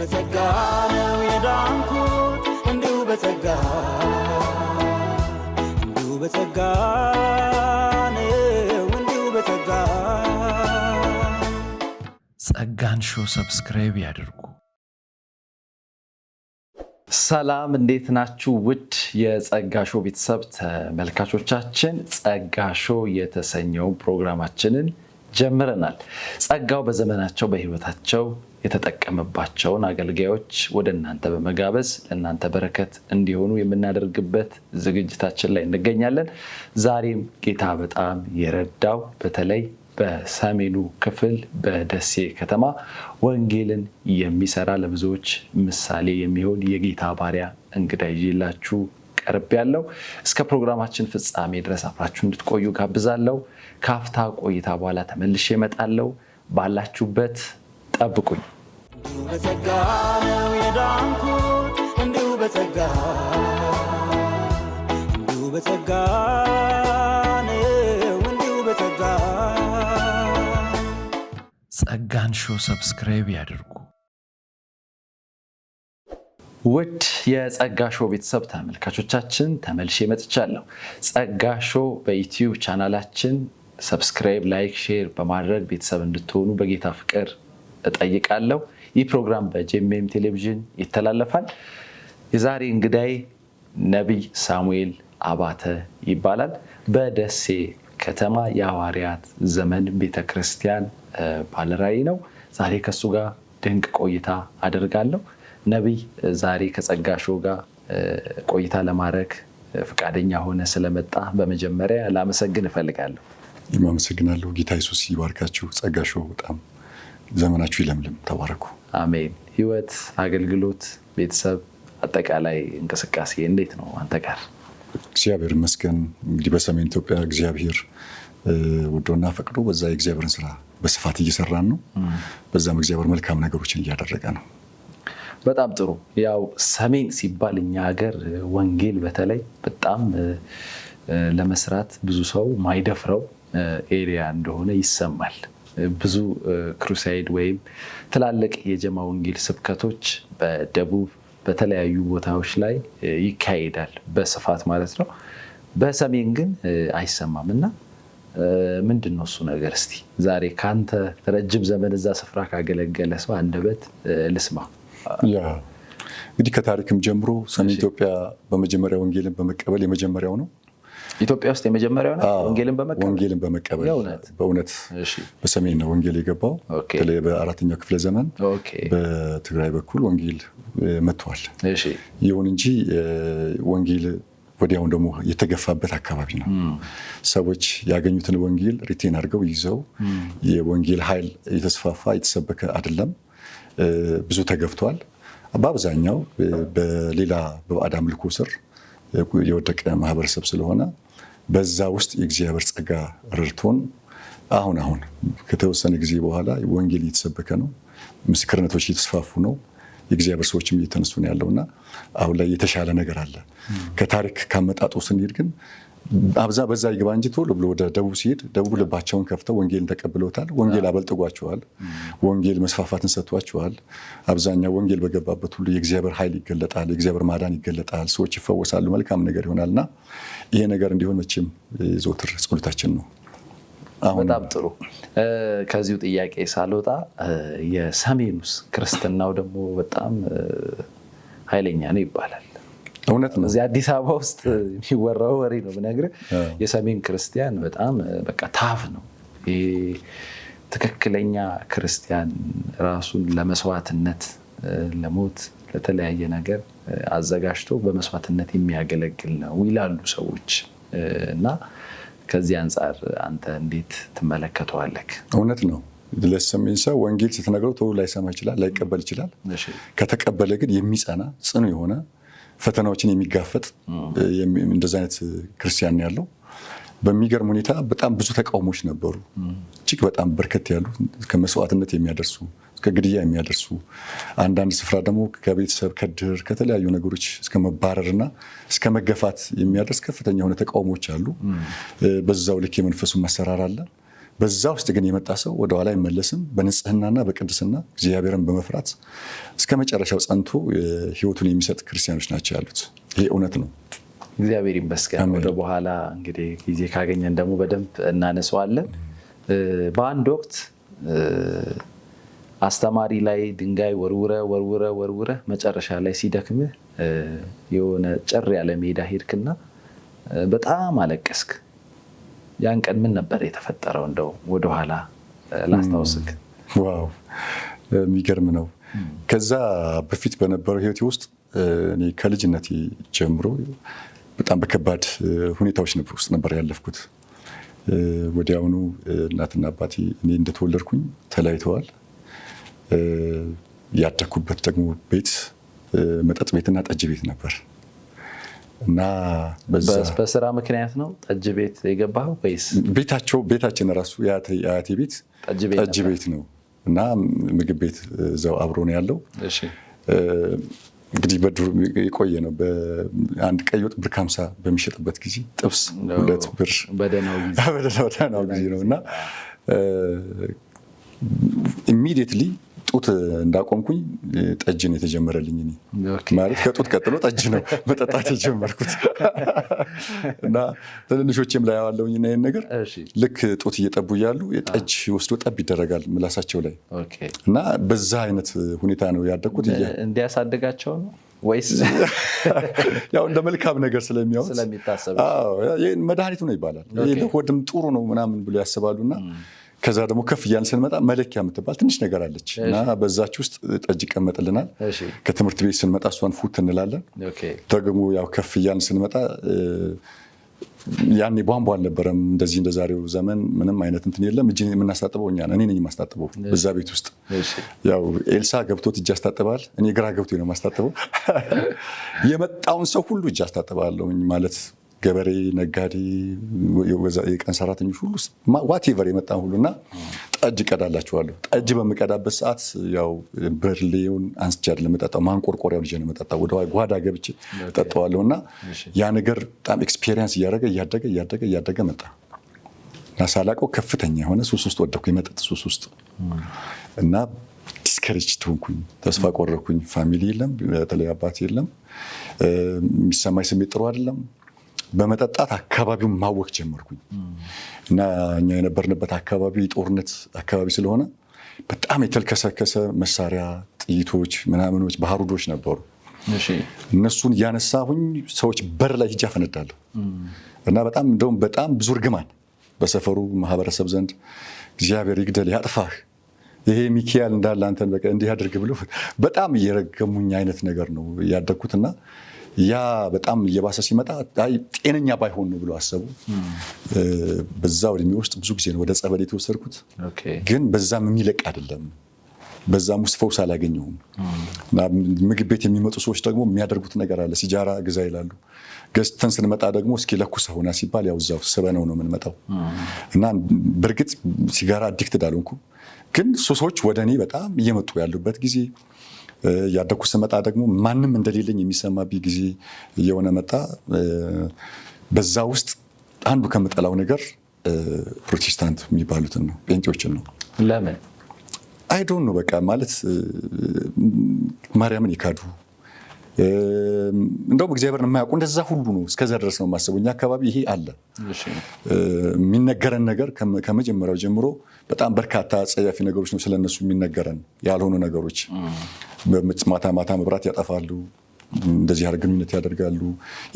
በጸጋ ነው የዳንኩት እንዲሁ በጸጋ ነው እንዲሁ በጸጋ ጸጋን ሾው ሰብስክራይብ ያድርጉ። ሰላም እንዴት ናችሁ? ውድ የጸጋ ሾው ቤተሰብ ተመልካቾቻችን፣ ጸጋ ሾው የተሰኘው ፕሮግራማችንን ጀምረናል። ጸጋው በዘመናቸው በህይወታቸው የተጠቀመባቸውን አገልጋዮች ወደ እናንተ በመጋበዝ ለእናንተ በረከት እንዲሆኑ የምናደርግበት ዝግጅታችን ላይ እንገኛለን። ዛሬም ጌታ በጣም የረዳው በተለይ በሰሜኑ ክፍል በደሴ ከተማ ወንጌልን የሚሰራ ለብዙዎች ምሳሌ የሚሆን የጌታ ባሪያ እንግዳ ይዤላችሁ ቀርብ ያለው እስከ ፕሮግራማችን ፍጻሜ ድረስ አብራችሁ እንድትቆዩ ጋብዛለሁ። ካፍታ ቆይታ በኋላ ተመልሼ እመጣለሁ። ባላችሁበት ጠብቁኝ። እንዲሁ በጸጋ ነው የዳንኩት እንዲሁ በጸጋ ነው እንዲሁ በጸጋ ጸጋን ሾው ሰብስክራይብ ያድርጉ። ውድ የጸጋ ሾው ቤተሰብ ተመልካቾቻችን ተመልሼ መጥቻለሁ። ጸጋ ሾው በዩቲዩብ ቻናላችን ሰብስክራይብ፣ ላይክ፣ ሼር በማድረግ ቤተሰብ እንድትሆኑ በጌታ ፍቅር እጠይቃለሁ። ይህ ፕሮግራም በጄኤምኤም ቴሌቪዥን ይተላለፋል። የዛሬ እንግዳይ ነቢይ ሳሙኤል አባተ ይባላል። በደሴ ከተማ የሐዋርያት ዘመን ቤተክርስቲያን ባለራዕይ ነው። ዛሬ ከሱ ጋር ድንቅ ቆይታ አደርጋለሁ። ነቢይ ዛሬ ከጸጋ ሾው ጋር ቆይታ ለማድረግ ፈቃደኛ ሆነ ስለመጣ በመጀመሪያ ላመሰግን እፈልጋለሁ። አመሰግናለሁ። ጌታ ኢየሱስ ይባርካችሁ። ጸጋ ሾው በጣም ዘመናችሁ ይለምልም። ተባረኩ። አሜን። ህይወት፣ አገልግሎት፣ ቤተሰብ፣ አጠቃላይ እንቅስቃሴ እንዴት ነው አንተ ጋር? እግዚአብሔር ይመስገን። እንግዲህ በሰሜን ኢትዮጵያ እግዚአብሔር ወዶና ፈቅዶ በዛ የእግዚአብሔርን ስራ በስፋት እየሰራን ነው። በዛም እግዚአብሔር መልካም ነገሮችን እያደረገ ነው። በጣም ጥሩ። ያው ሰሜን ሲባል እኛ ሀገር ወንጌል በተለይ በጣም ለመስራት ብዙ ሰው ማይደፍረው ኤሪያ እንደሆነ ይሰማል። ብዙ ክሩሳይድ ወይም ትላልቅ የጀማ ወንጌል ስብከቶች በደቡብ በተለያዩ ቦታዎች ላይ ይካሄዳል በስፋት ማለት ነው። በሰሜን ግን አይሰማም እና ምንድን ነው እሱ ነገር? እስቲ ዛሬ ከአንተ ረጅም ዘመን እዛ ስፍራ ካገለገለ ሰው አንደበት ልስማ። እንግዲህ ከታሪክም ጀምሮ ሰሜን ኢትዮጵያ በመጀመሪያ ወንጌልን በመቀበል የመጀመሪያው ነው። ኢትዮጵያ ውስጥ የመጀመሪያው ነው ወንጌልን በመቀበል በእውነት በሰሜን ነው ወንጌል የገባው። በተለይ በአራተኛው ክፍለ ዘመን በትግራይ በኩል ወንጌል መጥቷል። ይሁን እንጂ ወንጌል ወዲያውን ደግሞ የተገፋበት አካባቢ ነው። ሰዎች ያገኙትን ወንጌል ሪቴን አድርገው ይዘው የወንጌል ኃይል የተስፋፋ የተሰበከ አይደለም። ብዙ ተገፍቷል። በአብዛኛው በሌላ በባዕድ አምልኮ ስር የወደቀ ማህበረሰብ ስለሆነ በዛ ውስጥ የእግዚአብሔር ጸጋ ረድቶን አሁን ከተወሰነ ጊዜ በኋላ ወንጌል እየተሰበከ ነው። ምስክርነቶች እየተስፋፉ ነው። የእግዚአብሔር ሰዎችም እየተነሱ ነው ያለውና አሁን ላይ የተሻለ ነገር አለ። ከታሪክ ካመጣጡ ስንሄድ ግን በዛ ይግባ እንጂ ቶሎ ብሎ ወደ ደቡብ ሲሄድ ደቡብ ልባቸውን ከፍተው ወንጌልን ተቀብለውታል። ወንጌል አበልጥጓቸዋል። ወንጌል መስፋፋትን ሰጥቷቸዋል። አብዛኛው ወንጌል በገባበት ሁሉ የእግዚአብሔር ኃይል ይገለጣል። የእግዚአብሔር ማዳን ይገለጣል። ሰዎች ይፈወሳሉ። መልካም ነገር ይሆናልና ይሄ ነገር እንዲሆን መቼም ዘወትር ጸሎታችን ነው። በጣም ጥሩ። ከዚሁ ጥያቄ ሳልወጣ የሰሜኑስ ክርስትናው ደግሞ በጣም ኃይለኛ ነው ይባላል። እውነት ነው። እዚህ አዲስ አበባ ውስጥ የሚወራው ወሬ ነው ብነግርህ። የሰሜን ክርስቲያን በጣም በቃ ታፍ ነው። ትክክለኛ ክርስቲያን ራሱን ለመስዋዕትነት፣ ለሞት፣ ለተለያየ ነገር አዘጋጅቶ በመስዋዕትነት የሚያገለግል ነው ይላሉ ሰዎች እና ከዚህ አንጻር አንተ እንዴት ትመለከተዋለህ? እውነት ነው። ለሰሜን ሰው ወንጌል ስትነግረው ቶሎ ላይሰማ ይችላል፣ ላይቀበል ይችላል። ከተቀበለ ግን የሚጸና ጽኑ የሆነ ፈተናዎችን የሚጋፈጥ እንደዚህ አይነት ክርስቲያን ያለው። በሚገርም ሁኔታ በጣም ብዙ ተቃውሞች ነበሩ። እጅግ በጣም በርከት ያሉ ከመስዋዕትነት የሚያደርሱ ከግድያ የሚያደርሱ አንዳንድ ስፍራ ደግሞ ከቤተሰብ ከድር ከተለያዩ ነገሮች እስከ መባረርና እስከ መገፋት የሚያደርስ ከፍተኛ የሆነ ተቃውሞች አሉ። በዛው ልክ የመንፈሱ መሰራር አለ። በዛ ውስጥ ግን የመጣ ሰው ወደ ኋላ አይመለስም። በንጽህናና በቅድስና እግዚአብሔርን በመፍራት እስከ መጨረሻው ጸንቶ ህይወቱን የሚሰጥ ክርስቲያኖች ናቸው ያሉት። ይሄ እውነት ነው። እግዚአብሔር ይመስገን። ወደ በኋላ እንግዲህ ጊዜ ካገኘን ደግሞ በደንብ እናነሳዋለን። በአንድ ወቅት አስተማሪ ላይ ድንጋይ ወርውረ መጨረሻ ላይ ሲደክምህ የሆነ ጭር ያለ ሜዳ ሄድክና በጣም አለቀስክ። ያን ቀን ምን ነበር የተፈጠረው? እንደው ወደኋላ ላስታውስክ። ዋው የሚገርም ነው። ከዛ በፊት በነበረው ህይወቴ ውስጥ እኔ ከልጅነቴ ጀምሮ በጣም በከባድ ሁኔታዎች ውስጥ ነበር ያለፍኩት። ወዲያውኑ እናትና አባቴ እኔ እንደተወለድኩኝ ተለያይተዋል። ያደኩበት ደግሞ ቤት መጠጥ ቤትና ጠጅ ቤት ነበር እና በስራ ምክንያት ነው ጠጅ ቤት የገባኸው ወይስ? ቤታችን ራሱ የአያቴ ቤት ጠጅ ቤት ነው እና ምግብ ቤት እዛው አብሮ ነው ያለው። እንግዲህ በድሮ የቆየ ነው። በአንድ ቀይ ወጥ ብር 50 በሚሸጥበት ጊዜ ጥብስ 2 ብር በደህናው ጊዜ ነው እና ኢሚዲየትሊ ጡት እንዳቆምኩኝ ጠጅ ነው የተጀመረልኝ። እኔ ማለት ከጡት ቀጥሎ ጠጅ ነው መጠጣት የጀመርኩት እና ትንንሾቼም ላይ ያዋለውኝ እና ይሄን ነገር ልክ ጡት እየጠቡ እያሉ ጠጅ ወስዶ ጠብ ይደረጋል ምላሳቸው ላይ እና በዛ አይነት ሁኔታ ነው ያደግኩት። እንዲያሳድጋቸው ነው ወይስ ያው እንደ መልካም ነገር ስለሚያዩት ስለሚታሰብ? ይሄን መድኃኒቱ ነው ይባላል። ይሄ ለሆድም ጥሩ ነው ምናምን ብሎ ያስባሉና ከዛ ደግሞ ከፍ እያልን ስንመጣ መለኪያ የምትባል ትንሽ ነገር አለች እና በዛች ውስጥ ጠጅ ይቀመጥልናል። ከትምህርት ቤት ስንመጣ እሷን ፉት እንላለን። ደግሞ ያው ከፍ እያልን ስንመጣ ያኔ ቧንቧ አልነበረም እንደዚህ እንደ ዛሬው ዘመን ምንም አይነት እንትን የለም። እጅ የምናስታጥበው እኛ ነን። እኔ ነኝ የማስታጥበው በዛ ቤት ውስጥ። ያው ኤልሳ ገብቶት እጅ ያስታጥባል፣ እኔ ግራ ገብቶ ነው የማስታጥበው። የመጣውን ሰው ሁሉ እጅ አስታጥባለሁ ማለት ገበሬ፣ ነጋዴ፣ የቀን ሰራተኞች ሁሉ ዋቴቨር የመጣ ሁሉና ጠጅ እቀዳላችኋለሁ። ጠጅ በምቀዳበት ሰዓት ያው ብርሌውን አንስቼ አይደለም የምጠጣው፣ ማንቆርቆሪያውን ይዤ ነው የምጠጣው። ወደ ጓዳ ገብቼ እጠጣዋለሁ እና ያ ነገር በጣም ኤክስፔሪየንስ እያደገ መጣ እና ሳላውቀው ከፍተኛ የሆነ ሱስ ውስጥ ወደኩ፣ የመጠጥ ሱስ ውስጥ እና ዲስከሬጅ ሆንኩኝ፣ ተስፋ ቆረኩኝ። ፋሚሊ የለም፣ በተለይ አባት የለም። የሚሰማኝ ስሜት ጥሩ አይደለም። በመጠጣት አካባቢውን ማወክ ጀመርኩኝ እና እኛ የነበርንበት አካባቢ ጦርነት አካባቢ ስለሆነ በጣም የተልከሰከሰ መሳሪያ፣ ጥይቶች፣ ምናምኖች፣ ባህሩዶች ነበሩ። እነሱን እያነሳሁኝ ሰዎች በር ላይ ሂጅ አፈነዳለሁ እና እንደውም በጣም ብዙ እርግማን በሰፈሩ ማህበረሰብ ዘንድ እግዚአብሔር ይግደል ያጥፋህ፣ ይሄ ሚካኤል እንዳለ አንተን በቃ እንዲህ አድርግ ብሎ በጣም እየረገሙኝ አይነት ነገር ነው ያደግኩትና ያ በጣም እየባሰ ሲመጣ ጤነኛ ባይሆን ነው ብሎ አሰቡ። በዛው እድሜ ውስጥ ብዙ ጊዜ ነው ወደ ጸበል የተወሰድኩት፣ ግን በዛም የሚለቅ አይደለም። በዛም ውስጥ ፈውስ አላገኘሁም። ምግብ ቤት የሚመጡ ሰዎች ደግሞ የሚያደርጉት ነገር አለ። ሲጃራ ግዛ ይላሉ። ገዝተን ስንመጣ ደግሞ እስኪ ለኩሰው ሆና ሲባል ያው እዛው ስበነው ነው የምንመጣው እና በእርግጥ ሲጋራ አዲክትድ አልሆንኩም፣ ግን ሱሶች ወደ እኔ በጣም እየመጡ ያሉበት ጊዜ ያደኩ ስመጣ ደግሞ ማንም እንደሌለኝ የሚሰማብኝ ጊዜ እየሆነ መጣ። በዛ ውስጥ አንዱ ከምጠላው ነገር ፕሮቴስታንት የሚባሉትን ነው፣ ጴንጤዎችን ነው። ለምን? አይ ዶንት ኖ። በቃ ማለት ማርያምን የካዱ እንደውም እግዚአብሔርን የማያውቁ እንደዛ ሁሉ ነው። እስከዛ ድረስ ነው የማስበው። እኛ አካባቢ ይሄ አለ። የሚነገረን ነገር ከመጀመሪያው ጀምሮ በጣም በርካታ ጸያፊ ነገሮች ነው ስለነሱ የሚነገረን፣ ያልሆኑ ነገሮች። ማታ ማታ መብራት ያጠፋሉ፣ እንደዚህ ያለ ግንኙነት ያደርጋሉ፣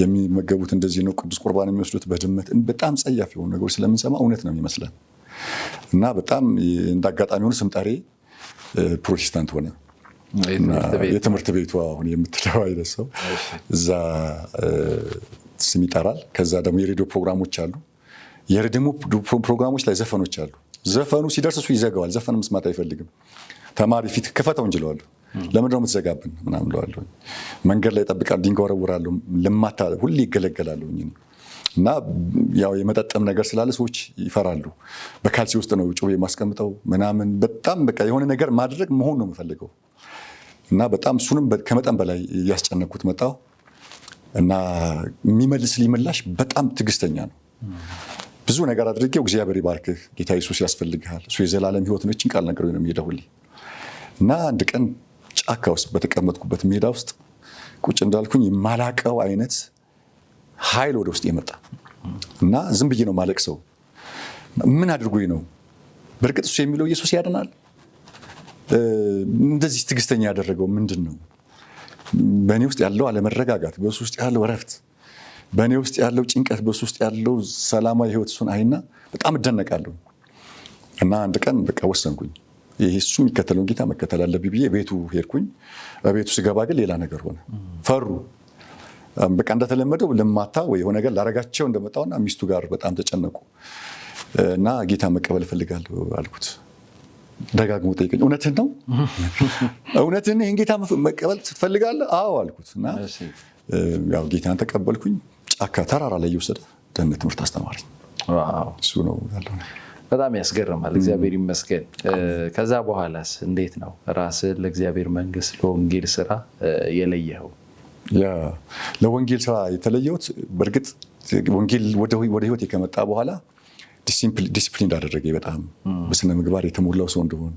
የሚመገቡት እንደዚህ ነው፣ ቅዱስ ቁርባን የሚወስዱት በድመት። በጣም ጸያፊ የሆኑ ነገሮች ስለምንሰማ እውነት ነው የሚመስለን እና በጣም እንዳጋጣሚ ሆነ ስምጣሬ ፕሮቴስታንት ሆነ። የትምህርት ቤቱ አሁን የምትለው አይነት ሰው እዛ ስም ይጠራል። ከዛ ደግሞ የሬዲዮ ፕሮግራሞች አሉ። የሬዲዮ ፕሮግራሞች ላይ ዘፈኖች አሉ። ዘፈኑ ሲደርስ እሱ ይዘጋዋል። ዘፈን መስማት አይፈልግም። ተማሪ ፊት ክፈተው እንጅለዋለሁ። ለምንድን ነው የምትዘጋብን ምናምን እለዋለሁ። መንገድ ላይ ይጠብቃል፣ ድንጋይ ወረውራለሁ፣ ልማታ ሁሌ ይገለገላለሁ እና ያው የመጠጥም ነገር ስላለ ሰዎች ይፈራሉ። በካልሲ ውስጥ ነው ጩቤ የማስቀምጠው ምናምን። በጣም በቃ የሆነ ነገር ማድረግ መሆን ነው የምፈልገው እና በጣም እሱንም ከመጠን በላይ እያስጨነኩት መጣሁ እና የሚመልስልኝ ምላሽ በጣም ትዕግስተኛ ነው ብዙ ነገር አድርጌው እግዚአብሔር ይባርክህ፣ ጌታ ኢየሱስ ያስፈልግሃል፣ እሱ የዘላለም ሕይወት ነው፣ እችን ቃል ነገሩኝ ነው የሚሄደውልኝ። እና አንድ ቀን ጫካ ውስጥ በተቀመጥኩበት ሜዳ ውስጥ ቁጭ እንዳልኩኝ የማላቀው አይነት ኃይል ወደ ውስጥ የመጣ እና ዝም ብዬ ነው ማለቅሰው። ምን አድርጎኝ ነው? በእርግጥ እሱ የሚለው ኢየሱስ ያድናል። እንደዚህ ትዕግስተኛ ያደረገው ምንድን ነው? በእኔ ውስጥ ያለው አለመረጋጋት፣ በሱ ውስጥ ያለው እረፍት፣ በእኔ ውስጥ ያለው ጭንቀት፣ በሱ ውስጥ ያለው ሰላማዊ ህይወት እሱን አይና በጣም እደነቃለሁ። እና አንድ ቀን በቃ ወሰንኩኝ፣ ይሄ እሱ የሚከተለውን ጌታ መከተል አለብኝ ብዬ ቤቱ ሄድኩኝ። በቤቱ ስገባ ግን ሌላ ነገር ሆነ። ፈሩ። በቃ እንደተለመደው ልማታ ወይ የሆነ ነገር ላረጋቸው እንደመጣውና ሚስቱ ጋር በጣም ተጨነቁ። እና ጌታ መቀበል እፈልጋለሁ አልኩት። ደጋግሞ ጠይቀኝ፣ እውነትን ነው? እውነትን ይህን ጌታ መቀበል ትፈልጋለህ? አዎ አልኩት። እና ያው ጌታን ተቀበልኩኝ። ጫካ ተራራ ላይ እየወሰደ ደህንነት ትምህርት አስተማረኝ። እሱ ነው ያለው። በጣም ያስገርማል። እግዚአብሔር ይመስገን። ከዛ በኋላስ እንዴት ነው ራስን ለእግዚአብሔር መንግስት ለወንጌል ስራ የለየኸው? ለወንጌል ስራ የተለየሁት በእርግጥ ወንጌል ወደ ህይወት ከመጣ በኋላ ዲሲፕሊን እንዳደረገ በጣም በስነ ምግባር የተሞላው ሰው እንደሆን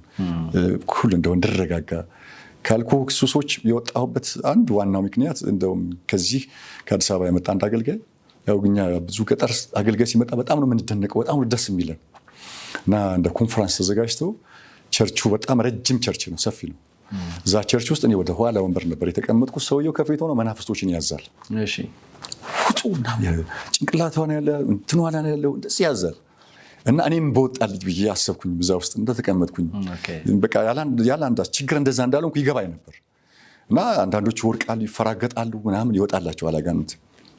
ኩል እንደሆን እንድረጋጋ ካልኩ ሱሶች የወጣሁበት አንዱ ዋናው ምክንያት እንደውም ከዚህ ከአዲስ አበባ የመጣ አንድ አገልጋይ ያው እኛ ብዙ ገጠር አገልጋይ ሲመጣ በጣም ነው የምንደነቀው፣ በጣም ነው ደስ የሚለን እና እንደ ኮንፈረንስ ተዘጋጅተው ቸርቹ በጣም ረጅም ቸርች ነው፣ ሰፊ ነው። እዛ ቸርች ውስጥ እኔ ወደ ኋላ ወንበር ነበር የተቀመጥኩት። ሰውየው ከፊት ሆኖ መናፍስቶችን ያዛል። እሺ ውጡና ጭንቅላት ሆነ ያለ እንትን ሆነ ያለው እንደዚህ ያዛል። እና እኔም በወጣልኝ ብዬ አሰብኩኝ። እዛ ውስጥ እንደተቀመጥኩኝ በቃ ያለ አንዳች ችግር እንደዛ እንዳልሆንኩ ይገባኝ ነበር። እና አንዳንዶች ይወርቃሉ፣ ይፈራገጣሉ፣ ምናምን ይወጣላቸዋል አጋንንት።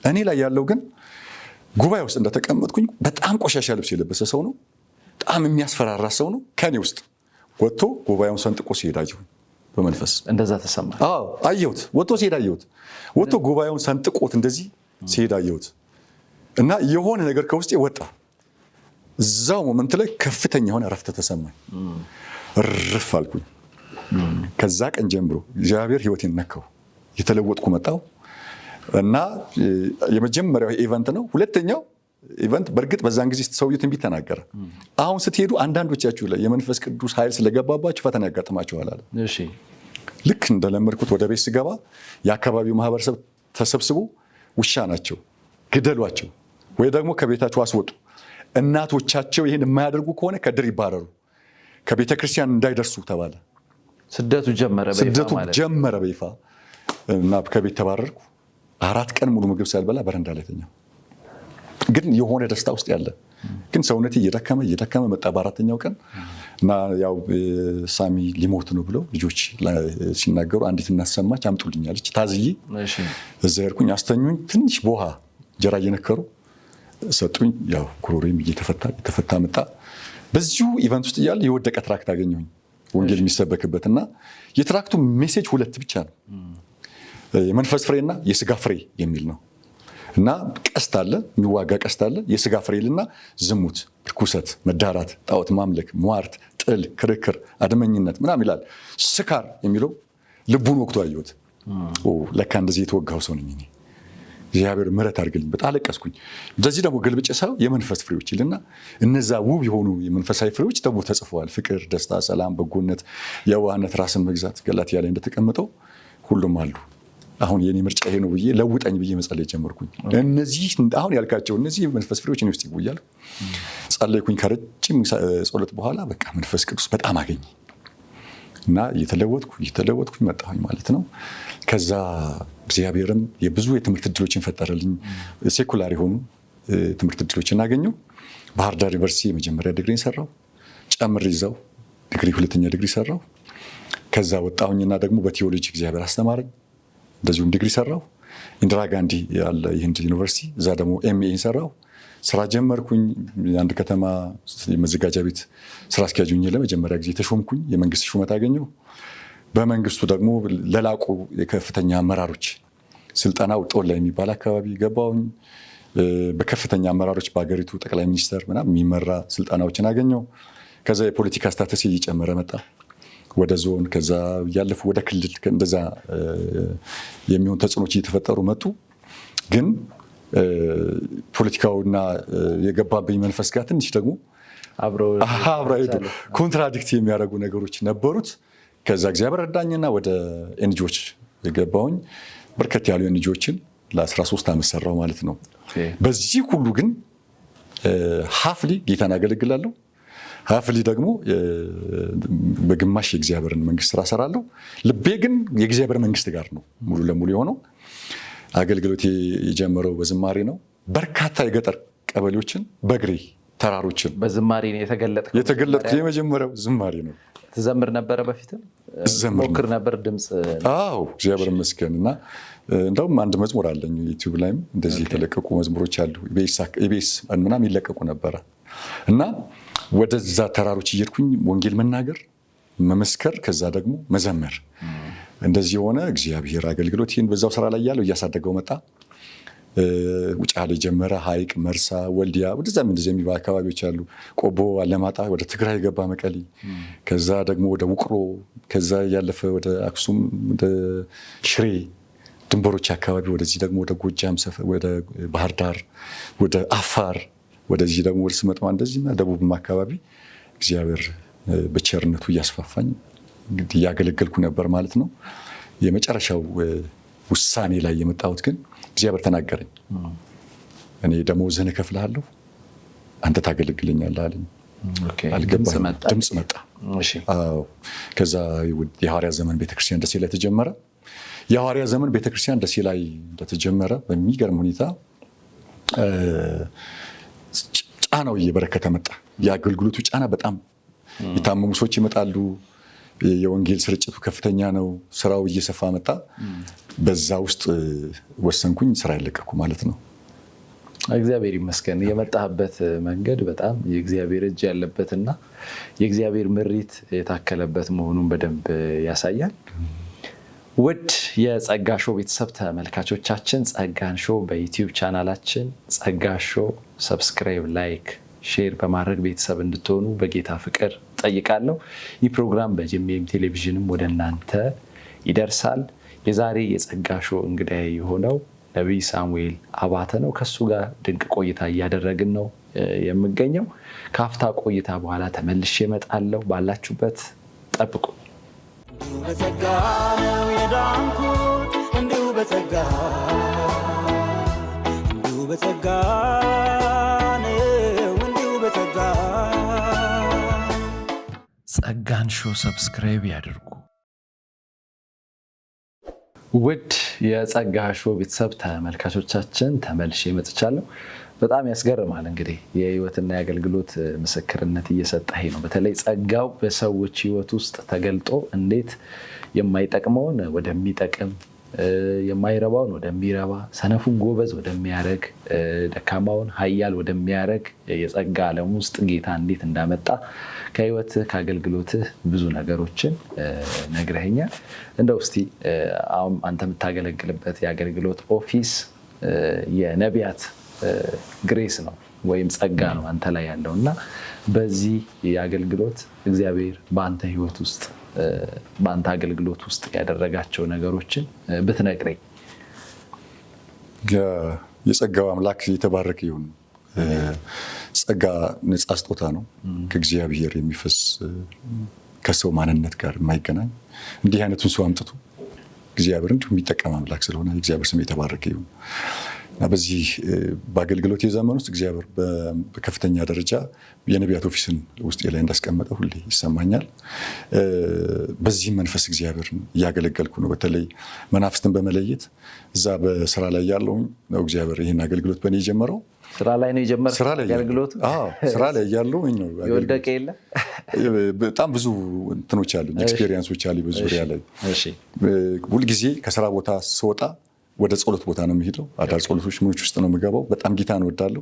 እኔ ላይ ያለው ግን ጉባኤ ውስጥ እንደተቀመጥኩኝ በጣም ቆሻሻ ልብስ የለበሰ ሰው ነው፣ በጣም የሚያስፈራራ ሰው ነው። ከኔ ውስጥ ወጥቶ ጉባኤውን ሰንጥቆ ሲሄድ አየሁኝ። በመንፈስ እንደዛ ተሰማ። አዎ አየሁት። ወጥቶ ሲሄድ አየሁት። ወጥቶ ጉባኤውን ሰንጥቆት እንደዚህ ሲሄድ አየሁት። እና የሆነ ነገር ከውስጤ ወጣ። እዛው ሞመንት ላይ ከፍተኛ የሆነ እረፍት ተሰማኝ። እርፍ አልኩኝ። ከዛ ቀን ጀምሮ እግዚአብሔር ህይወቴን ነካው። የተለወጥኩ መጣው። እና የመጀመሪያው ኢቨንት ነው። ሁለተኛው ኢቨንት በእርግጥ በዛን ጊዜ ሰውየው ትንቢት ተናገረ። አሁን ስትሄዱ አንዳንዶቻችሁ ላይ የመንፈስ ቅዱስ ኃይል ስለገባባችሁ ፈተና ያጋጥማችኋል አለ። እሺ ልክ እንደለመድኩት ወደ ቤት ስገባ የአካባቢው ማህበረሰብ ተሰብስቦ ውሻ ናቸው ግደሏቸው፣ ወይ ደግሞ ከቤታቸው አስወጡ፣ እናቶቻቸው ይህን የማያደርጉ ከሆነ ከድር ይባረሩ፣ ከቤተ ክርስቲያን እንዳይደርሱ ተባለ። ስደቱ ጀመረ በይፋ እና ከቤት ተባረርኩ። 4 ቀን ሙሉ ምግብ ሳልበላ በረንዳ ላይ ተኛሁ። ግን የሆነ ደስታ ውስጥ ያለ ግን ሰውነቴ እየደከመ መጣ። በ4ኛው ቀን እና ያው ሳሚ ሊሞት ነው ብለው ልጆች ሲናገሩ አንዲት እናት ሰማች፣ አምጡልኛለች። ታዝዬ እዛ ሄድኩኝ። አስተኙኝ። ትንሽ በውሃ እንጀራ እየነከሩ ሰጡኝ። ያው ጉሮሮዬም እየተፈታ መጣ። በዚሁ ኢቨንት ውስጥ እያለ የወደቀ ትራክት አገኘሁኝ ወንጌል የሚሰበክበት እና የትራክቱ ሜሴጅ 2 ብቻ ነው፣ የመንፈስ ፍሬና የስጋ ፍሬ የሚል ነው። እና ቀስት አለ፣ የሚዋጋ ቀስት አለ። የስጋ ፍሬልና ዝሙት፣ ርኩሰት፣ መዳራት፣ ጣዖት ማምለክ፣ ሟርት፣ ጥል፣ ክርክር፣ አድመኝነት ምናምን ይላል። ስካር የሚለው ልቡን ወቅቶ አየሁት። ለካ እንደዚህ የተወጋው ሰው ነኝ እኔ። እግዚአብሔር ምሕረት አድርግልኝ። በጣም አለቀስኩኝ። እንደዚህ ደግሞ ገልብጬ ሳየው የመንፈስ ፍሬዎች ይልና እነዛ ውብ የሆኑ የመንፈሳዊ ፍሬዎች ደግሞ ተጽፈዋል። ፍቅር፣ ደስታ፣ ሰላም፣ በጎነት፣ የዋህነት፣ ራስን መግዛት ገላትያ ላይ እንደተቀመጠው ሁሉም አሉ። አሁን የኔ ምርጫ ይሄ ነው ብዬ ለውጠኝ ብዬ መጸለይ ጀመርኩኝ። እነዚህ አሁን ያልካቸው እነዚህ መንፈስ ፍሬዎች እኔ ውስጥ ይቆያሉ። ጸለይኩኝ። ከረጅም ጸሎት በኋላ በቃ መንፈስ ቅዱስ በጣም አገኘ እና እየተለወጥኩ መጣሁኝ ማለት ነው። ከዛ እግዚአብሔርም የብዙ የትምህርት እድሎችን ፈጠረልኝ። ሴኩላር የሆኑ ትምህርት እድሎችን አገኘሁ። ባህር ዳር ዩኒቨርሲቲ የመጀመሪያ ዲግሪ ሰራው። ጨምር ይዛው ዲግሪ 2ኛ ዲግሪ ሰራው። ከዛ ወጣሁኝና ደግሞ በቴዎሎጂ እግዚአብሔር አስተማረኝ። እንደዚሁም ዲግሪ ሰራው። ኢንዲራ ጋንዲ ያለ የህንድ ዩኒቨርሲቲ እዛ ደግሞ ኤምኤ ሰራው። ስራ ጀመርኩኝ። አንድ ከተማ የመዘጋጃ ቤት ስራ አስኪያጅ ሆኜ ለመጀመሪያ ጊዜ ተሾምኩኝ። የመንግስት ሹመት አገኘሁ። በመንግስቱ ደግሞ ለላቁ የከፍተኛ አመራሮች ስልጠና ጦላ የሚባል አካባቢ ገባሁኝ። በከፍተኛ አመራሮች በሀገሪቱ ጠቅላይ ሚኒስተር ምናምን የሚመራ ስልጠናዎችን አገኘሁ። ከዛ የፖለቲካ ስታተስ እየጨመረ መጣ። ወደ ዞን፣ ከዛ ያለፉ ወደ ክልል እንደዛ የሚሆን ተጽዕኖች እየተፈጠሩ መጡ። ግን ፖለቲካውና የገባብኝ መንፈስ ጋር ትንሽ ደግሞ አብሮ ኮንትራዲክት የሚያደርጉ ነገሮች ነበሩት። ከዛ እግዚአብሔር ረዳኝና ወደ ኤንጂኦች የገባሁኝ። በርከት ያሉ ኤንጂኦችን ለ13 ዓመት ሰራው ማለት ነው። በዚህ ሁሉ ግን ሀፍሊ ጌታን አገለግላለሁ፣ ሀፍሊ ደግሞ በግማሽ የእግዚአብሔርን መንግስት ስራ ሰራለሁ። ልቤ ግን የእግዚአብሔር መንግስት ጋር ነው ሙሉ ለሙሉ የሆነው። አገልግሎቴ የጀመረው በዝማሬ ነው። በርካታ የገጠር ቀበሌዎችን በእግሬ ተራሮችን በዝማሬ ነው የተገለጥኩት። የመጀመሪያው ዝማሬ ነው። ትዘምር ነበረ? በፊትም ሞክር ነበር ድምፅ? አዎ እግዚአብሔር ይመስገን። እና እንደውም አንድ መዝሙር አለኝ ዩቲዩብ ላይም እንደዚህ የተለቀቁ መዝሙሮች አሉ። ኢቢኤስ ምናምን ይለቀቁ ነበረ። እና ወደዛ ተራሮች እየሄድኩኝ ወንጌል መናገር፣ መመስከር፣ ከዛ ደግሞ መዘመር እንደዚህ የሆነ እግዚአብሔር አገልግሎቴን በዛው ስራ ላይ ያለው እያሳደገው መጣ። ውጫሌ ጀመረ፣ ሀይቅ፣ መርሳ፣ ወልዲያ ወደዛም እንደዚህ የሚባሉ አካባቢዎች አሉ። ቆቦ፣ አለማጣ፣ ወደ ትግራይ ገባ፣ መቀሌ፣ ከዛ ደግሞ ወደ ውቅሮ፣ ከዛ ያለፈ ወደ አክሱም፣ ወደ ሽሬ ድንበሮች አካባቢ፣ ወደዚህ ደግሞ ወደ ጎጃም ሰፈር፣ ወደ ባህር ዳር፣ ወደ አፋር፣ ወደዚህ ደግሞ ወደ ስመጥማ እንደዚህና ደቡብም አካባቢ እግዚአብሔር በቸርነቱ እያስፋፋኝ እንግዲህ እያገለገልኩ ነበር ማለት ነው። የመጨረሻው ውሳኔ ላይ የመጣሁት ግን እግዚአብሔር ተናገረኝ። እኔ ደመወዝህን እከፍልሃለሁ፣ አንተ ታገለግለኛለህ አለኝ። አልገባኝም። ድምፅ መጣ። ከዛ የሐዋርያ ዘመን ቤተክርስቲያን ደሴ ላይ ተጀመረ። የሐዋርያ ዘመን ቤተክርስቲያን ደሴ ላይ እንደተጀመረ በሚገርም ሁኔታ ጫናው እየበረከተ መጣ። የአገልግሎቱ ጫና በጣም የታመሙ ሰዎች ይመጣሉ። የወንጌል ስርጭቱ ከፍተኛ ነው። ስራው እየሰፋ መጣ። በዛ ውስጥ ወሰንኩኝ፣ ስራ ያለቀኩ ማለት ነው። እግዚአብሔር ይመስገን። የመጣህበት መንገድ በጣም የእግዚአብሔር እጅ ያለበትና የእግዚአብሔር ምሪት የታከለበት መሆኑን በደንብ ያሳያል። ውድ የጸጋ ሾው ቤተሰብ ተመልካቾቻችን፣ ጸጋን ሾው በዩቲዩብ ቻናላችን ጸጋ ሾው ሰብስክራይብ፣ ላይክ፣ ሼር በማድረግ ቤተሰብ እንድትሆኑ በጌታ ፍቅር ጠይቃለሁ። ይህ ፕሮግራም በጂኤምኤም ቴሌቪዥንም ወደ እናንተ ይደርሳል። የዛሬ የጸጋ ሾው እንግዳዬ የሆነው ነቢይ ሳሙኤል አባተ ነው። ከሱ ጋር ድንቅ ቆይታ እያደረግን ነው የምገኘው። ከአፍታ ቆይታ በኋላ ተመልሼ እመጣለሁ። ባላችሁበት ጠብቁ። እንዲሁ በጸጋ ነው የዳንኩት፣ እንዲሁ በጸጋ እንዲሁ በጸጋ ጸጋን ሾው ሰብስክራይብ ያድርጉ። ውድ የጸጋ ሾው ቤተሰብ ተመልካቾቻችን ተመልሼ መጥቻለሁ። በጣም ያስገርማል። እንግዲህ የህይወትና የአገልግሎት ምስክርነት እየሰጠህ ነው። በተለይ ጸጋው በሰዎች ህይወት ውስጥ ተገልጦ እንዴት የማይጠቅመውን ወደሚጠቅም፣ የማይረባውን ወደሚረባ፣ ሰነፉን ጎበዝ ወደሚያረግ፣ ደካማውን ኃያል ወደሚያረግ የጸጋ ዓለም ውስጥ ጌታ እንዴት እንዳመጣ ከህይወትህ ከአገልግሎትህ ብዙ ነገሮችን ነግረኸኛል። እንደው እስቲ አሁን አንተ የምታገለግልበት የአገልግሎት ኦፊስ የነቢያት ግሬስ ነው ወይም ጸጋ ነው አንተ ላይ ያለው እና በዚህ የአገልግሎት እግዚአብሔር በአንተ ህይወት ውስጥ በአንተ አገልግሎት ውስጥ ያደረጋቸው ነገሮችን ብትነግረኝ። የጸጋው አምላክ የተባረከ ይሁን። ጸጋ ነፃ ስጦታ ነው፣ ከእግዚአብሔር የሚፈስ ከሰው ማንነት ጋር የማይገናኝ እንዲህ አይነቱን ሰው አምጥቶ እግዚአብሔር እንዲሁ የሚጠቀም አምላክ ስለሆነ የእግዚአብሔር ስም የተባረከ ይሁን። እና በዚህ በአገልግሎት የዘመን ውስጥ እግዚአብሔር በከፍተኛ ደረጃ የነቢያት ኦፊስን ውስጥ ላይ እንዳስቀመጠ ሁሌ ይሰማኛል። በዚህ መንፈስ እግዚአብሔር እያገለገልኩ ነው። በተለይ መናፍስትን በመለየት እዛ በስራ ላይ ያለው ነው እግዚአብሔር ይህን አገልግሎት በእኔ የጀመረው። ስራ ላይ ነው የጀመረው አገልግሎቱ? ስራ ላይ ያለው ነው። የወደቀ የለ። በጣም ብዙ እንትኖች አሉ፣ ኤክስፔሪየንሶች አሉ በዙሪያ ላይ። ሁልጊዜ ከስራ ቦታ ስወጣ ወደ ጸሎት ቦታ ነው የምሄደው። አዳር ጸሎቶች ምኖች ውስጥ ነው የምገባው። በጣም ጌታን እወዳለሁ።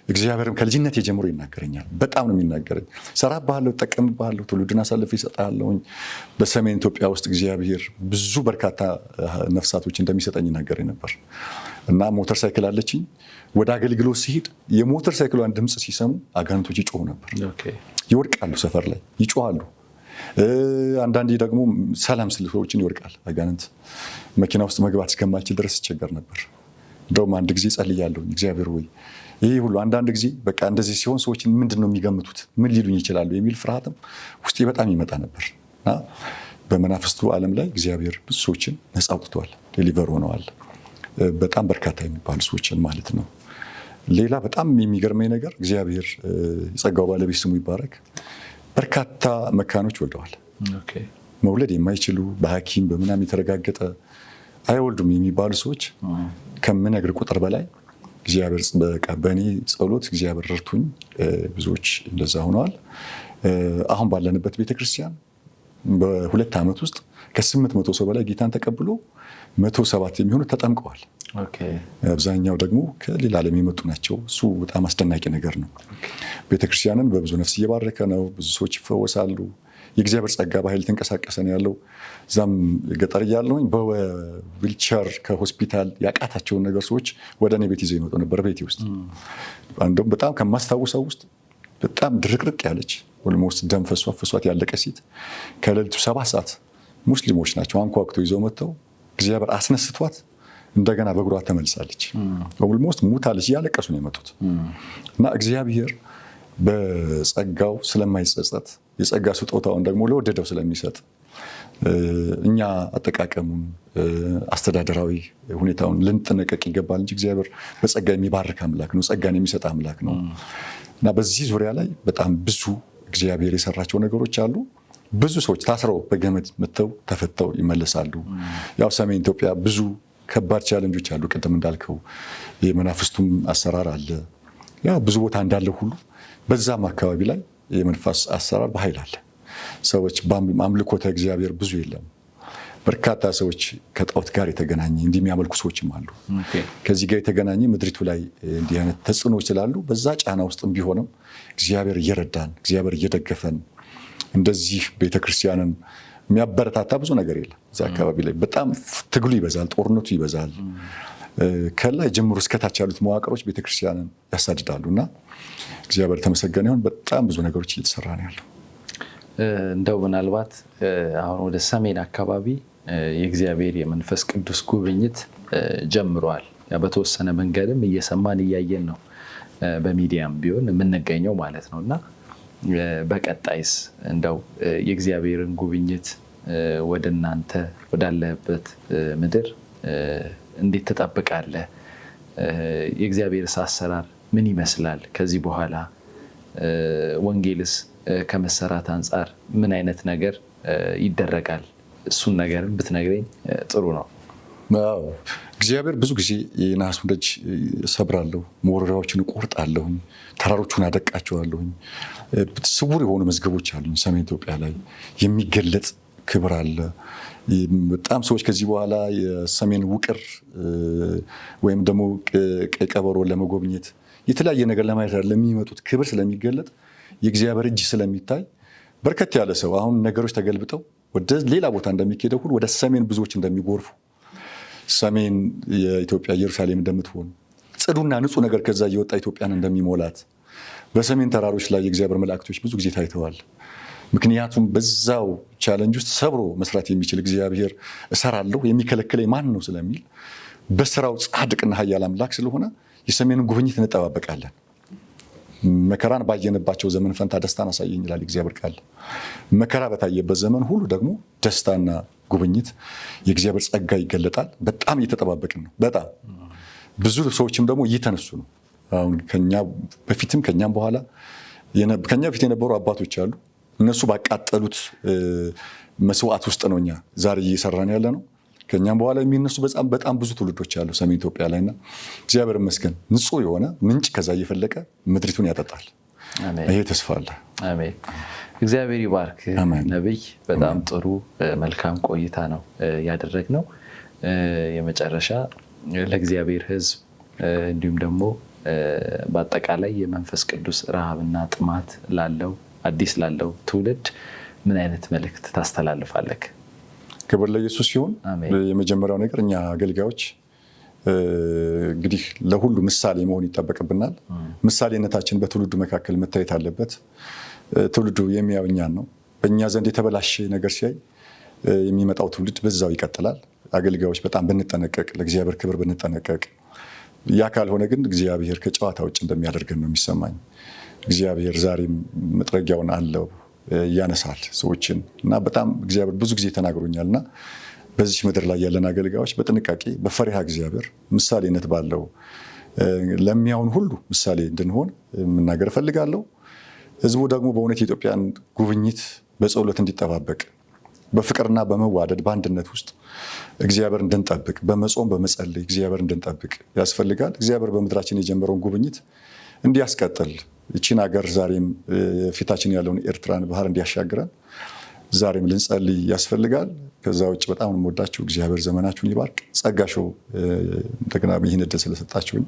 እግዚአብሔርም ከልጅነት የጀምሮ ይናገረኛል። በጣም ነው የሚናገረኝ። ሰራብሃለሁ፣ እጠቀምብሃለሁ፣ ትውልድን አሳልፌ እሰጥሃለሁኝ። በሰሜን ኢትዮጵያ ውስጥ እግዚአብሔር ብዙ በርካታ ነፍሳቶች እንደሚሰጠኝ ይናገረኝ ነበር እና ሞተር ሳይክል አለችኝ። ወደ አገልግሎት ሲሄድ የሞተር ሳይክሏን ድምፅ ሲሰሙ አጋንንቶች ይጮሁ ነበር። ይወድቃሉ፣ ሰፈር ላይ ይጮሃሉ። አንዳንዴ ደግሞ ሰላም ስል ሰዎችን ይወድቃል አጋንንት። መኪና ውስጥ መግባት እስከማልችል ድረስ ይቸገር ነበር። እንደውም አንድ ጊዜ ጸልያለሁ፣ እግዚአብሔር ሆይ ይሄ ሁሉ አንዳንድ ጊዜ በቃ እንደዚህ ሲሆን ሰዎችን ምንድነው የሚገምቱት፣ ምን ሊሉኝ ይችላሉ የሚል ፍርሃትም ውስጤ በጣም ይመጣ ነበር እና በመናፍስቱ ዓለም ላይ እግዚአብሔር ብዙ ሰዎችን ነፃ አውጥቷል፣ ዴሊቨር ሆነዋል። በጣም በርካታ የሚባሉ ሰዎችን ማለት ነው። ሌላ በጣም የሚገርመኝ ነገር እግዚአብሔር የጸጋው ባለቤት ስሙ ይባረክ፣ በርካታ መካኖች ወልደዋል። መውለድ የማይችሉ በሐኪም በምናም የተረጋገጠ አይወልዱም የሚባሉ ሰዎች ከምነግር ቁጥር በላይ እግዚአብሔር በቃ በእኔ ጸሎት እግዚአብሔር ረድቶኝ ብዙዎች እንደዛ ሆነዋል። አሁን ባለንበት ቤተክርስቲያን በ2 ዓመት ውስጥ ከ800 ሰው በላይ ጌታን ተቀብሎ 107 የሚሆኑ ተጠምቀዋል። አብዛኛው ደግሞ ከሌላ ዓለም የመጡ ናቸው። እሱ በጣም አስደናቂ ነገር ነው። ቤተክርስቲያንን በብዙ ነፍስ እየባረከ ነው። ብዙ ሰዎች ይፈወሳሉ። የእግዚአብሔር ጸጋ በኃይል ተንቀሳቀሰ ነው ያለው። እዛም ገጠር እያለሁኝ በዊልቸር ከሆስፒታል ያቃታቸውን ነገር ሰዎች ወደ እኔ ቤት ይዘው ይመጡ ነበር። ቤቴ ውስጥ አንዱም በጣም ከማስታውሰው ውስጥ በጣም ድርቅርቅ ያለች ኦልሞስት ደም ፈሷት ያለቀ ሴት ከሌሊቱ 7 ሰዓት ሙስሊሞች ናቸው አንኳኩተው ይዘው መጥተው እግዚአብሔር አስነስቷት እንደገና በእግሯ ተመልሳለች። ኦልሞስት ሙታለች፣ እያለቀሱ ነው የመጡት እና እግዚአብሔር በጸጋው ስለማይጸጸት የጸጋ ስጦታውን ደግሞ ለወደደው ስለሚሰጥ እኛ አጠቃቀሙን አስተዳደራዊ ሁኔታውን ልንጠነቀቅ ይገባል እንጂ እግዚአብሔር በጸጋ የሚባርክ አምላክ ነው፣ ጸጋን የሚሰጥ አምላክ ነው እና በዚህ ዙሪያ ላይ በጣም ብዙ እግዚአብሔር የሰራቸው ነገሮች አሉ። ብዙ ሰዎች ታስረው በገመድ መተው ተፈተው ይመለሳሉ። ያው ሰሜን ኢትዮጵያ ብዙ ከባድ ቻሌንጆች አሉ። ቅድም እንዳልከው የመናፍስቱም አሰራር አለ። ያው ብዙ ቦታ እንዳለ ሁሉ በዛም አካባቢ ላይ የመንፈስ አሰራር በኃይል አለ። ሰዎች አምልኮተ እግዚአብሔር ብዙ የለም። በርካታ ሰዎች ከጣዖት ጋር የተገናኘ እንዲህ የሚያመልኩ ሰዎችም አሉ። ከዚህ ጋር የተገናኘ ምድሪቱ ላይ እንዲህ አይነት ተጽዕኖች ስላሉ በዛ ጫና ውስጥም ቢሆንም እግዚአብሔር እየረዳን እግዚአብሔር እየደገፈን እንደዚህ ቤተክርስቲያንን የሚያበረታታ ብዙ ነገር የለም። እዛ አካባቢ ላይ በጣም ትግሉ ይበዛል፣ ጦርነቱ ይበዛል። ከላይ ጀምሮ እስከታች ያሉት መዋቅሮች ቤተክርስቲያንን ያሳድዳሉ እና እግዚአብሔር ተመሰገነ ይሁን። በጣም ብዙ ነገሮች እየተሰራ ነው ያለው። እንደው ምናልባት አሁን ወደ ሰሜን አካባቢ የእግዚአብሔር የመንፈስ ቅዱስ ጉብኝት ጀምሯል። በተወሰነ መንገድም እየሰማን እያየን ነው፣ በሚዲያም ቢሆን የምንገኘው ማለት ነው እና በቀጣይስ እንደው የእግዚአብሔርን ጉብኝት ወደ እናንተ ወዳለበት ምድር እንዴት ትጠብቃለህ? የእግዚአብሔርስ አሰራር ምን ይመስላል? ከዚህ በኋላ ወንጌልስ ከመሰራት አንጻር ምን አይነት ነገር ይደረጋል? እሱን ነገር ብትነግረኝ ጥሩ ነው። እግዚአብሔር ብዙ ጊዜ የናሱን ደጅ ሰብራለሁ፣ መወረሪያዎችን እቆርጣለሁ፣ ተራሮቹን አደቃቸዋለሁ። ስውር የሆኑ መዝገቦች አሉኝ። ሰሜን ኢትዮጵያ ላይ የሚገለጥ ክብር አለ። በጣም ሰዎች ከዚህ በኋላ የሰሜን ውቅር ወይም ደግሞ ቀይ ቀበሮ ለመጎብኘት የተለያየ ነገር ለማየት ለሚመጡት ክብር ስለሚገለጥ የእግዚአብሔር እጅ ስለሚታይ በርከት ያለ ሰው አሁን ነገሮች ተገልብጠው ወደ ሌላ ቦታ እንደሚሄደው ሁሉ ወደ ሰሜን ብዙዎች እንደሚጎርፉ ሰሜን የኢትዮጵያ ኢየሩሳሌም እንደምትሆን ጽዱና ንጹህ ነገር ከዛ እየወጣ ኢትዮጵያን እንደሚሞላት በሰሜን ተራሮች ላይ የእግዚአብሔር መላእክቶች ብዙ ጊዜ ታይተዋል። ምክንያቱም በዛው ቻሌንጅ ውስጥ ሰብሮ መስራት የሚችል እግዚአብሔር እሰራለሁ የሚከለክለኝ ማን ነው ስለሚል በስራው ጻድቅና ኃያል አምላክ ስለሆነ የሰሜንን ጉብኝት እንጠባበቃለን። መከራን ባየንባቸው ዘመን ፈንታ ደስታን አሳየኝ ይላል እግዚአብሔር ቃል። መከራ በታየበት ዘመን ሁሉ ደግሞ ደስታና ጉብኝት የእግዚአብሔር ጸጋ ይገለጣል። በጣም እየተጠባበቅን ነው። በጣም ብዙ ሰዎችም ደግሞ እየተነሱ ነው። አሁን ከኛ በፊትም ከኛም በኋላ ከኛ በፊት የነበሩ አባቶች አሉ። እነሱ ባቃጠሉት መስዋዕት ውስጥ ነው እኛ ዛሬ እየሰራን ያለ ነው። ከኛም በኋላ የሚነሱ በጣም ብዙ ትውልዶች አሉ ሰሜን ኢትዮጵያ ላይና እግዚአብሔር ይመስገን ንጹህ የሆነ ምንጭ ከዛ እየፈለቀ ምድሪቱን ያጠጣል። ይሄ ተስፋ አለ። አሜን። እግዚአብሔር ይባርክ ነብይ። በጣም ጥሩ መልካም ቆይታ ነው ያደረግነው። የመጨረሻ ለእግዚአብሔር ሕዝብ እንዲሁም ደግሞ በአጠቃላይ የመንፈስ ቅዱስ ረሃብና ጥማት ላለው አዲስ ላለው ትውልድ ምን አይነት መልእክት ታስተላልፋለህ? ክብር ለኢየሱስ ሲሆን የመጀመሪያው ነገር እኛ አገልጋዮች እንግዲህ ለሁሉ ምሳሌ መሆን ይጠበቅብናል። ምሳሌነታችን በትውልዱ መካከል መታየት አለበት። ትውልዱ የሚያየው እኛን ነው። በእኛ ዘንድ የተበላሸ ነገር ሲያይ የሚመጣው ትውልድ በዛው ይቀጥላል። አገልጋዮች በጣም ብንጠነቀቅ፣ ለእግዚአብሔር ክብር ብንጠነቀቅ፣ ያ ካልሆነ ግን እግዚአብሔር ከጨዋታ ውጭ እንደሚያደርገን ነው የሚሰማኝ። እግዚአብሔር ዛሬም መጥረጊያውን አለው ያነሳል ሰዎችን እና በጣም እግዚአብሔር ብዙ ጊዜ ተናግሮኛልና በዚህ ምድር ላይ ያለን አገልጋዮች በጥንቃቄ በፈሪሃ እግዚአብሔር ምሳሌነት ባለው ለሚያውን ሁሉ ምሳሌ እንድንሆን መናገር ፈልጋለሁ። ህዝቡ ደግሞ በእውነት የኢትዮጵያን ጉብኝት በጸሎት እንዲጠባበቅ በፍቅርና በመዋደድ በአንድነት ውስጥ እግዚአብሔር እንድንጠብቅ በመጾም በመጸለይ እግዚአብሔር እንድንጠብቅ ያስፈልጋል። እግዚአብሔር በምድራችን የጀመረውን ጉብኝት እንዲያስቀጥል እቺን ሀገር ዛሬም ፊታችን ያለውን ኤርትራን ባህር እንዲያሻግረን ዛሬም ልንጸልይ ያስፈልጋል። ከዛ ውጭ በጣም ነው የምወዳችሁ። እግዚአብሔር ዘመናችሁን ይባርክ። ጸጋሾ እንደገና ይህን ዕድል ስለሰጣችሁኝ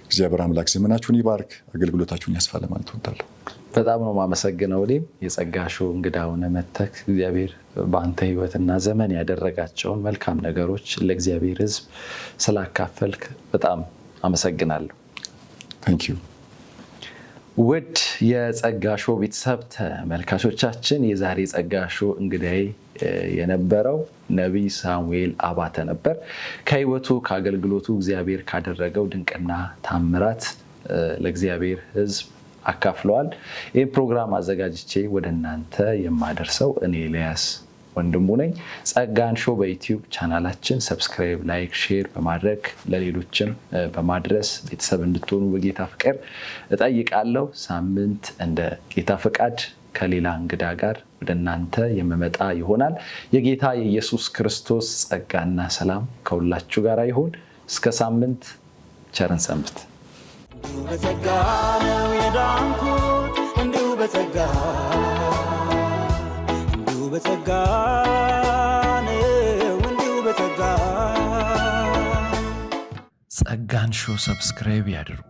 እግዚአብሔር አምላክ ዘመናችሁን ይባርክ፣ አገልግሎታችሁን ያስፋ ለማለት እወዳለሁ። በጣም ነው የማመሰግነው። እኔም የጸጋሾ እንግዳውን መተክ እግዚአብሔር በአንተ ህይወትና ዘመን ያደረጋቸውን መልካም ነገሮች ለእግዚአብሔር ህዝብ ስላካፈልክ በጣም አመሰግናለሁ። ታንክ ዩ። ውድ የጸጋሾ ቤተሰብ ተመልካቾቻችን የዛሬ ጸጋሾ እንግዳዬ የነበረው ነቢይ ሳሙኤል አባተ ነበር። ከህይወቱ ከአገልግሎቱ እግዚአብሔር ካደረገው ድንቅና ታምራት ለእግዚአብሔር ህዝብ አካፍለዋል። ይህ ፕሮግራም አዘጋጅቼ ወደ እናንተ የማደርሰው እኔ ኤልያስ ወንድሙ ነኝ። ጸጋን ሾው በዩቲዩብ ቻናላችን ሰብስክራይብ፣ ላይክ፣ ሼር በማድረግ ለሌሎችም በማድረስ ቤተሰብ እንድትሆኑ በጌታ ፍቅር እጠይቃለሁ። ሳምንት እንደ ጌታ ፍቃድ ከሌላ እንግዳ ጋር ወደ እናንተ የምመጣ ይሆናል። የጌታ የኢየሱስ ክርስቶስ ጸጋና ሰላም ከሁላችሁ ጋር ይሁን። እስከ ሳምንት ቸርን ሰንብት። እንዲሁ በጸጋ ነው የዳንኩት፣ እንዲሁ በጸጋ ነው፣ እንዲሁ በጸጋ። ጸጋን ሾው ሰብስክራይብ ያድርጉ።